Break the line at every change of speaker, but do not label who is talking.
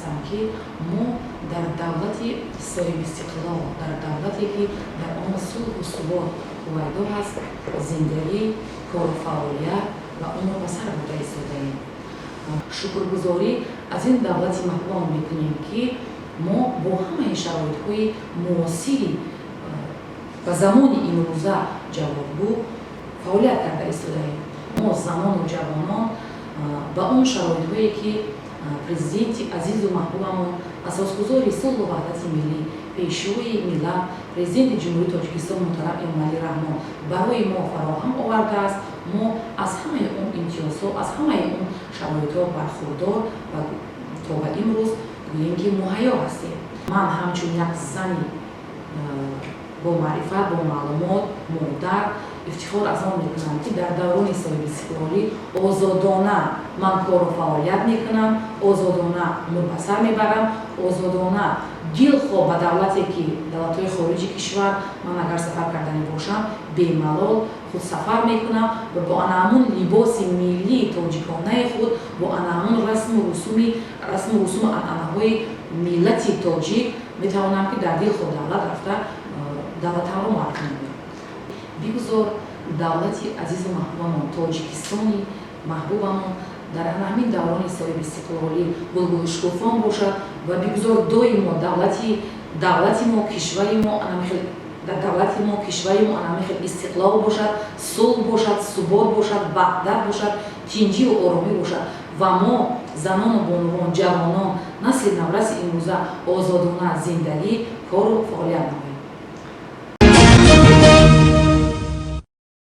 ҳастам, ки мо дар давлати соҳиби истиқлол, дар давлате ки дар он сулҳу субот ҳувайдо ҳаст, зиндагӣ, кору фаъолият ва онро ба сар бурда истодаем. шукргузорӣ аз ин давлати маҳбубамон мекунем, ки мо бо ҳамаи шароитҳои муосири ба замони имрӯза ҷавобгӯ фаъолият карда истодаем. мо занону ҷавонон ба он шароитҳое ки президенти азизу маҳбубамон, асосгузори сулҳу ваҳдати миллӣ, пешвои миллат, президенти ҷумҳурии Тоҷикистон муҳтарам Эмомалӣ Раҳмон барои мо фароҳам овардааст, мо аз ҳамаи он имтиёзҳо, аз ҳамаи он шароитҳо бархурдор ва то ба имрӯз гӯем ки муҳайё ҳастем. ман ҳамчун як зани бо маърифат, бо маълумот, модар ифтихор аз он мекунам, ки дар даврони соҳиби истиқлолӣ озодона ман кору фаъолият мекунам, озодона умр ба сар мебарам, озодона дилхоҳ ба давлате ки давлатҳои хориҷи кишвар ман агар сафар карда мебошам бемалол худ сафар мекунам ва бо анаҳамун либоси миллии тоҷиконаи худ, бо анаҳамун расму русум анъанаҳои миллати тоҷик метавонам ки дар дилхоҳ давлат рафта давлатамро муайян кунам. бигузор давлати азизу маҳбубамон, тоҷикистони маҳбубамон дар ҳамин даврони соҳиби истиқлолӣ гулгулушкуфон бошад ва бигузор доимо давлати мо, кишвари мо анамихел истиқлол бошад, сулҳ бошад, субот бошад, ваҳдат бошад, тинҷиву оромӣ бошад ва мо занону бонувон, ҷавонон, насли навраси имрӯза озодона зиндагӣ, кору фаъолият